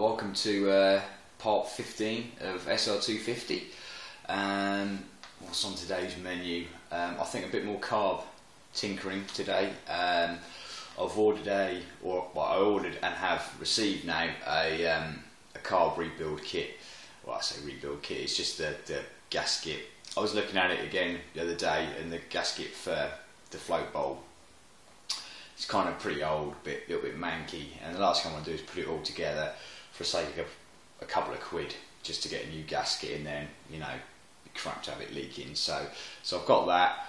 welcome to part 15 of SR250. What's on today's menu? I think a bit more carb tinkering today. I ordered and have received now a carb rebuild kit. Well, I say rebuild kit, it's just the gasket. I was looking at it again the other day, and the gasket for the float bowl, it's kind of pretty old, little bit manky, and the last thing I want to do is put it all together for the sake of a couple of quid just to get a new gasket in there, and, you know, be crap to have it leaking. So I've got that.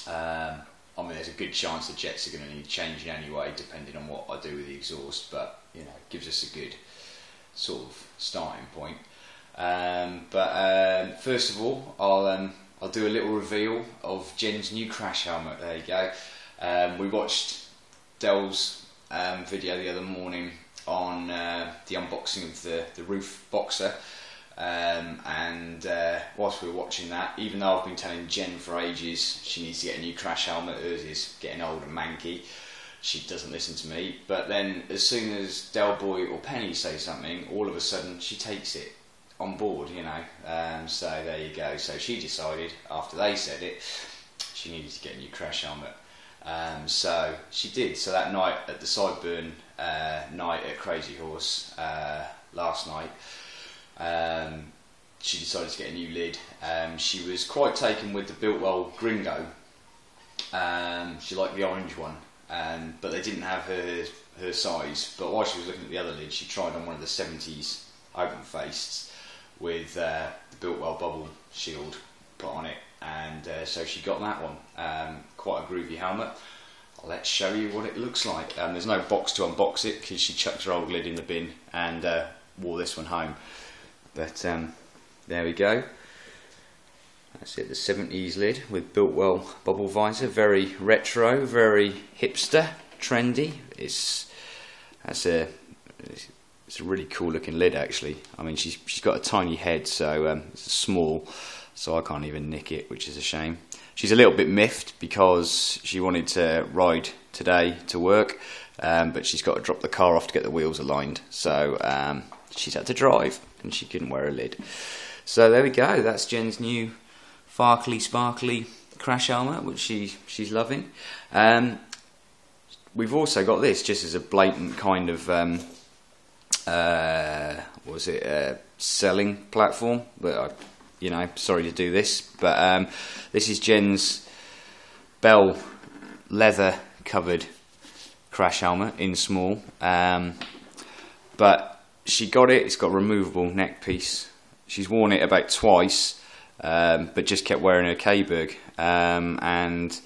I mean, there's a good chance the jets are going to need changing anyway, depending on what I do with the exhaust, but you know, it gives us a good sort of starting point. First of all, I'll do a little reveal of Jen's new crash helmet. There you go. We watched Dell's video the other morning on the unboxing of the roof boxer, and whilst we were watching that, even though I've been telling Jen for ages she needs to get a new crash helmet, hers is getting old and manky, she doesn't listen to me. But then as soon as Del Boy or Penny say something, all of a sudden she takes it on board, you know. So there you go. So she decided after they said it, she needed to get a new crash helmet. So she did. So that night at the Sideburn night at Crazy Horse last night, she decided to get a new lid. She was quite taken with the Biltwell Gringo. She liked the orange one, but they didn't have her size. But while she was looking at the other lid, she tried on one of the 70s open faced with the Biltwell bubble shield put on it, and so she got that one. Quite a groovy helmet. Let's show you what it looks like. There's no box to unbox it because she chucked her old lid in the bin and wore this one home. But there we go. That's it, the 70s lid with Biltwell bubble visor. Very retro, very hipster, trendy. It's a really cool looking lid actually. I mean, she's got a tiny head, so it's small, so I can't even nick it, which is a shame. She's a little bit miffed because she wanted to ride today to work, but she's got to drop the car off to get the wheels aligned, so she's had to drive and she couldn't wear a lid. So there we go, that's Jen's new sparkly crash helmet, which she's loving. We've also got this just as a blatant kind of selling platform, but you know, sorry to do this, but this is Jen's Bell leather covered crash helmet in small, but she got it, it's got a removable neck piece. She's worn it about twice, but just kept wearing her K-Berg, and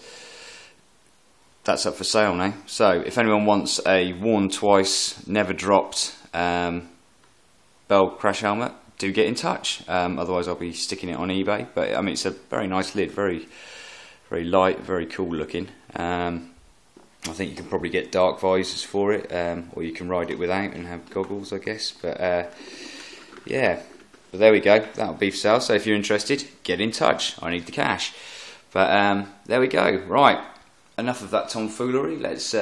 that's up for sale now. So if anyone wants a worn twice, never dropped Bell crash helmet, do get in touch. Otherwise I'll be sticking it on eBay. But I mean, it's a very nice lid, very light, very cool looking. I think you can probably get dark visors for it, or you can ride it without and have goggles, I guess. But yeah, but there we go, that'll be for sale. So if you're interested, get in touch. I need the cash. But there we go. Right, enough of that tomfoolery. Let's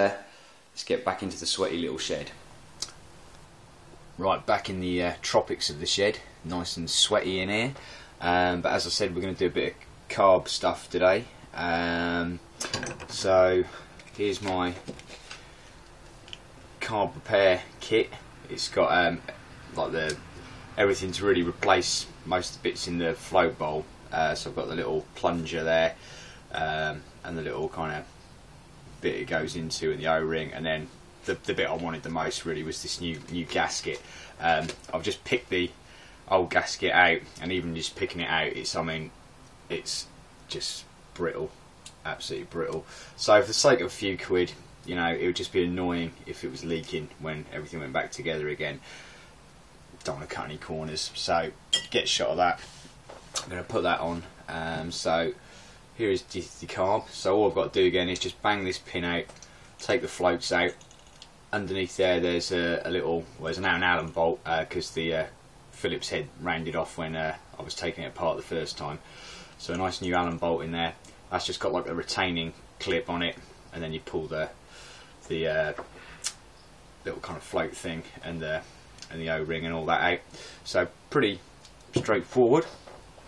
get back into the sweaty little shed. Right, back in the tropics of the shed, nice and sweaty in here. But as I said, we're going to do a bit of carb stuff today. So here's my carb repair kit. It's got like everything to really replace most of the bits in the float bowl. So I've got the little plunger there, and the little kind of bit it goes into, and the O-ring, and then the bit I wanted the most really was this new gasket. I've just picked the old gasket out, and even just picking it out, it's just brittle, absolutely brittle. So for the sake of a few quid, you know, it would just be annoying if it was leaking when everything went back together again. Don't want to cut any corners, so get a shot of that. I'm going to put that on. So here is the carb. So all I've got to do again is just bang this pin out, take the floats out. Underneath there's there's now an Allen bolt, because the Phillips head rounded off when I was taking it apart the first time. So a nice new Allen bolt in there. That's just got like a retaining clip on it, and then you pull the little kind of float thing, and and the O-ring and all that out. So pretty straightforward.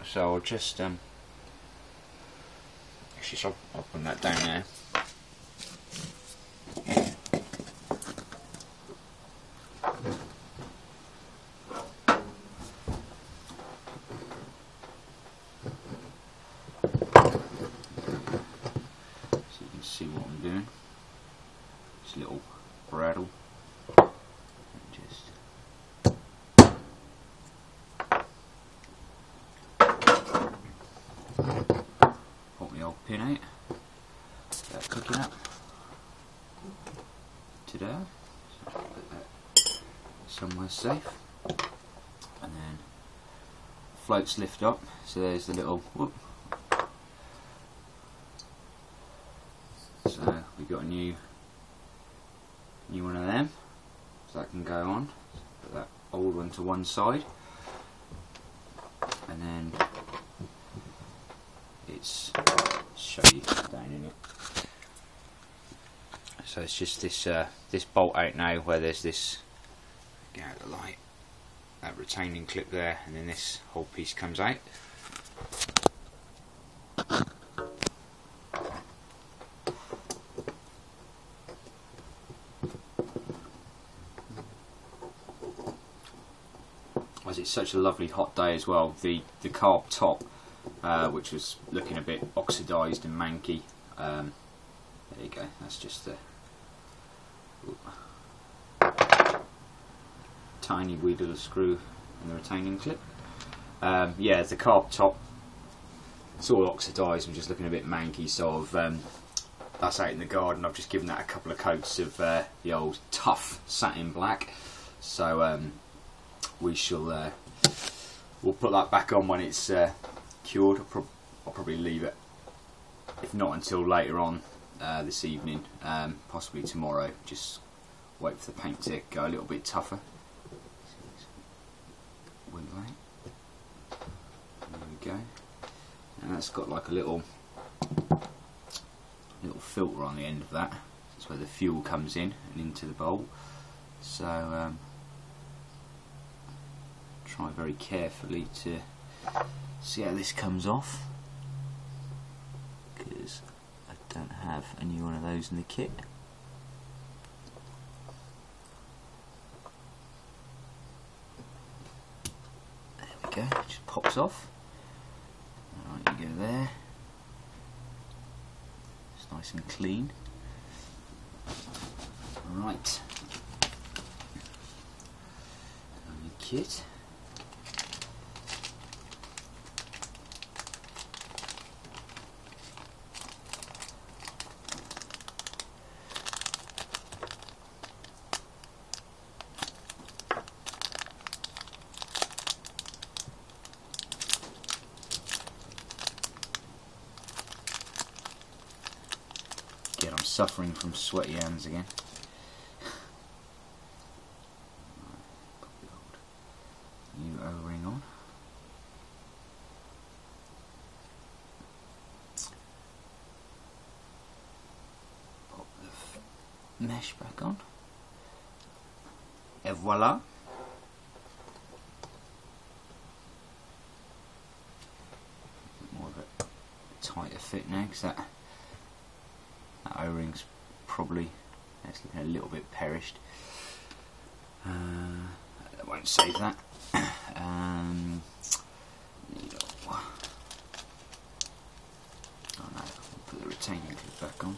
So I'll just actually, so I'll put that down there. So you can see what I'm doing. This little rattle. Just put my old pin out. Start cooking up. Ta-da. So put that somewhere safe. And then floats lift up. So there's the little whoop. So we got a new one of them. So that can go on. Put that old one to one side. And then it's show you down in it. So it's just this this bolt out now where there's this, get out the light, that retaining clip there, and then this whole piece comes out. As it's such a lovely hot day as well, the carb top, which was looking a bit oxidised and manky, there you go, that's just the tiny wee little screw and the retaining clip. Yeah, the carb top, it's all oxidised and just looking a bit manky, so that's out in the garden. I've just given that a couple of coats of the old tough satin black, so we shall we'll put that back on when it's cured. I'll probably leave it, if not until later on this evening, possibly tomorrow. Just wait for the paint to go a little bit tougher. There we go. And that's got like a little filter on the end of that. That's where the fuel comes in and into the bowl. So try very carefully to see how this comes off, because I don't have a new one of those in the kit. There we go, it just pops off. Alright, you go there. It's nice and clean. Right. New kit. Again, I'm suffering from sweaty hands again. Put the old new O-ring on. Pop the mesh back on. Et voila. More of a tighter fit now, because that O-ring's probably, it's looking a little bit perished. I won't save that. Oh no, I'll put the retaining clip back on.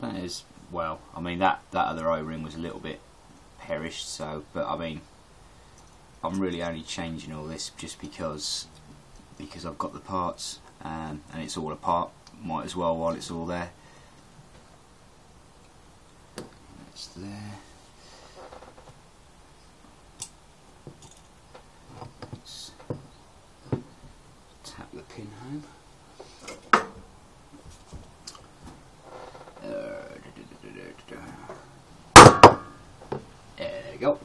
That is, well, I mean that other O-ring was a little bit perished, so, but I mean, I'm really only changing all this just because I've got the parts, and it's all apart. Might as well while it's all there. That's there. Let's tap the pin home. There you go.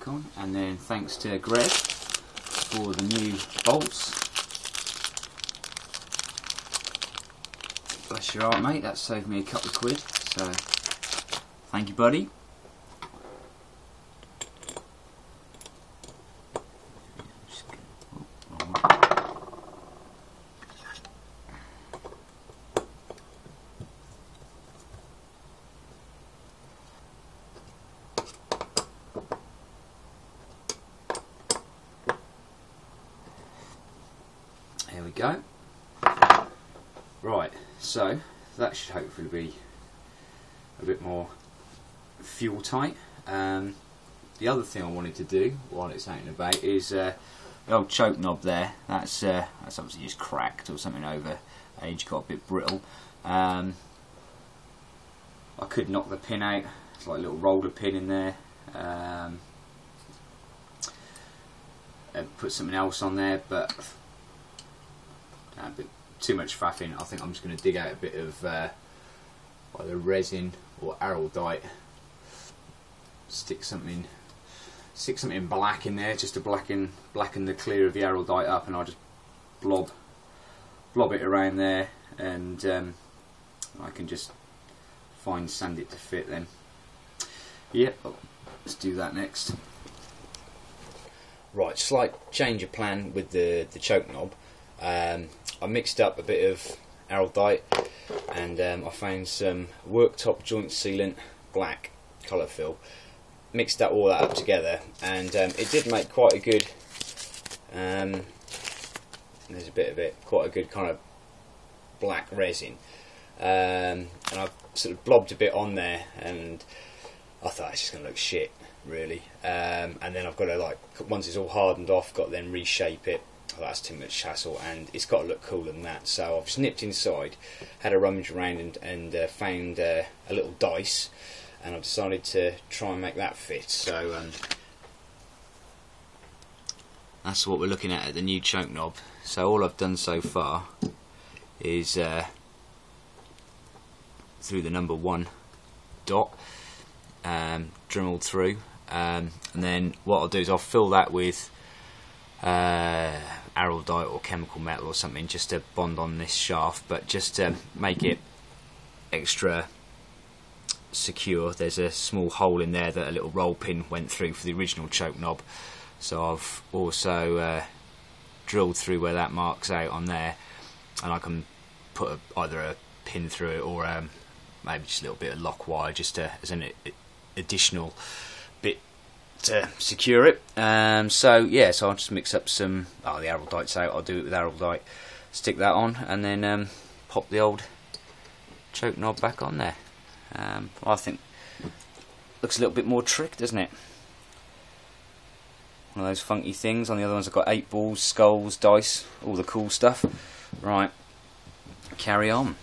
On. And then thanks to Greg for the new bolts. Bless your heart, mate, that saved me a couple of quid, so thank you, buddy. There we go. Right, so that should hopefully be a bit more fuel tight. The other thing I wanted to do while it's out and about is the old choke knob there. That's obviously just cracked or something over age, got a bit brittle. I could knock the pin out. It's like a little roller pin in there. And put something else on there, but a bit too much faffing. I think I'm just going to dig out a bit of either resin or araldite, stick something black in there just to blacken the clear of the araldite up, and I'll just blob it around there, and I can just fine sand it to fit then. Yeah, let's do that next. Right, slight change of plan with the choke knob. I mixed up a bit of araldite, and I found some worktop joint sealant black colour fill. Mixed all that up together, and it did make quite a good. There's a bit of it, quite a good kind of black resin, and I sort of blobbed a bit on there, and I thought it's just going to look shit, really. And then I've got to, like, once it's all hardened off, got to then reshape it. Oh, that's too much hassle, and it's got to look cooler than that. So I've snipped inside, had a rummage around, and found a little dice, and I've decided to try and make that fit. So that's what we're looking at the new choke knob. So all I've done so far is through the number 1 dot, drilled through, and then what I'll do is I'll fill that with araldite or chemical metal or something, just to bond on this shaft, but just to make it extra secure. There's a small hole in there that a little roll pin went through for the original choke knob, so I've also drilled through where that marks out on there, and I can put either a pin through it or maybe just a little bit of lock wire just as an additional bit to secure it. So yeah, so I'll just mix up some, the araldite's out, I'll do it with araldite, stick that on, and then pop the old choke knob back on there. I think looks a little bit more trick, doesn't it? One of those funky things. On the other ones I've got 8 balls, skulls, dice, all the cool stuff. Right, carry on.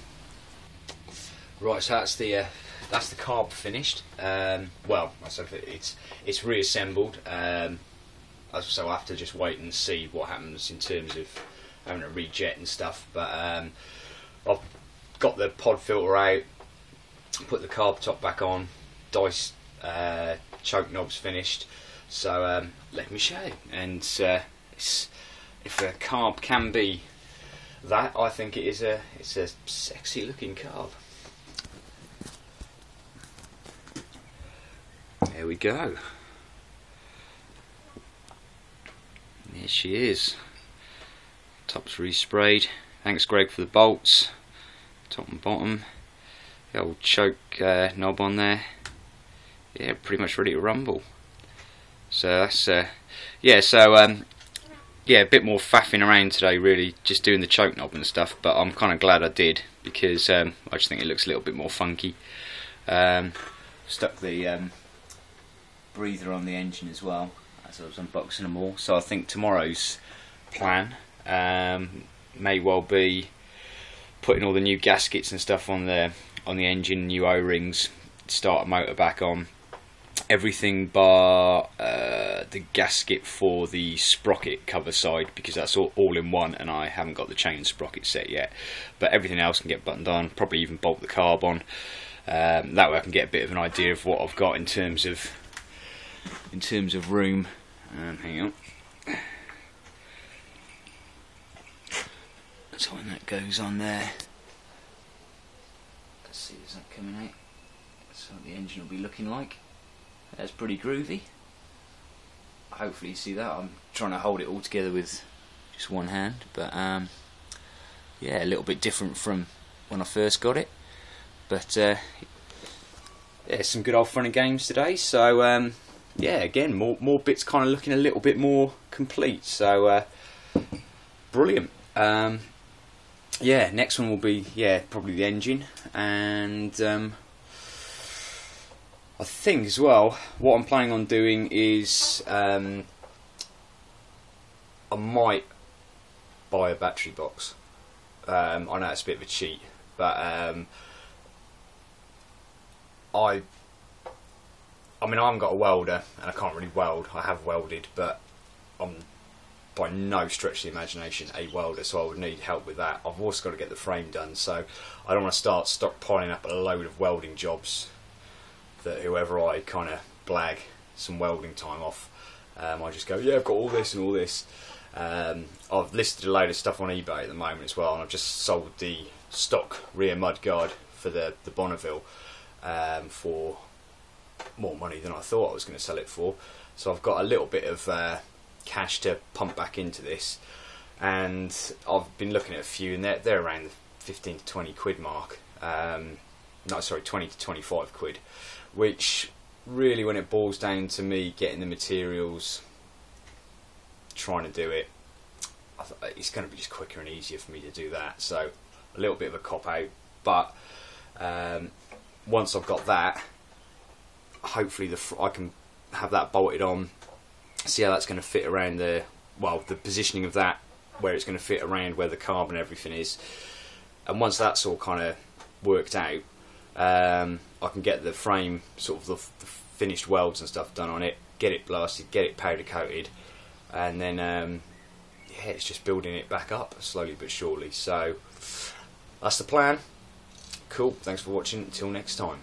Right, so that's the carb finished. Well, it's reassembled. So I have to just wait and see what happens in terms of having a rejet and stuff. But I've got the pod filter out, put the carb top back on, dice choke knobs finished. So let me show you. And if a carb can be that, I think it's a sexy looking carb. There we go. There she is. Top's resprayed. Thanks, Greg, for the bolts. Top and bottom. The old choke knob on there. yeah, pretty much ready to rumble. So that's yeah. So yeah, a bit more faffing around today, really, just doing the choke knob and stuff. But I'm kind of glad I did, because I just think it looks a little bit more funky. Stuck the breather on the engine as well as I was unboxing them all. So I think tomorrow's plan may well be putting all the new gaskets and stuff on the engine, new O-rings, start a motor back on, everything bar the gasket for the sprocket cover side, because that's all in one, and I haven't got the chain sprocket set yet. But everything else can get buttoned on. Probably even bolt the carb on. That way I can get a bit of an idea of what I've got in terms of room. Hang on. So when that goes on there, let's see, is that coming out? That's what the engine will be looking like. That's pretty groovy. Hopefully you see that. I'm trying to hold it all together with just one hand, but yeah, a little bit different from when I first got it. But yeah, some good old fun and games today. So yeah, again, more bits kind of looking a little bit more complete. So brilliant. Yeah, next one will be, yeah, probably the engine, and I think as well what I'm planning on doing is I might buy a battery box. I know it's a bit of a cheat, but I mean, I haven't got a welder and I can't really weld. I have welded, but I'm by no stretch of the imagination a welder, so I would need help with that. I've also got to get the frame done, so I don't want to start stockpiling up a load of welding jobs that whoever I kind of blag some welding time off, I just go, yeah, I've got all this and all this. I've listed a load of stuff on eBay at the moment as well, and I've just sold the stock rear mudguard for the Bonneville for more money than I thought I was going to sell it for. So I've got a little bit of cash to pump back into this, and I've been looking at a few, and they're around the 15 to 20 quid mark. No, sorry, 20 to 25 quid, which really, when it boils down to me getting the materials, trying to do it, it's going to be just quicker and easier for me to do that. So a little bit of a cop out, but once I've got that, hopefully I can have that bolted on, see how that's going to fit around the positioning of that, where it's going to fit around where the carb and everything is. And once that's all kind of worked out, I can get the frame, sort of the finished welds and stuff done on it, get it blasted, get it powder coated, and then yeah, it's just building it back up slowly but surely. So that's the plan. Cool, thanks for watching, until next time.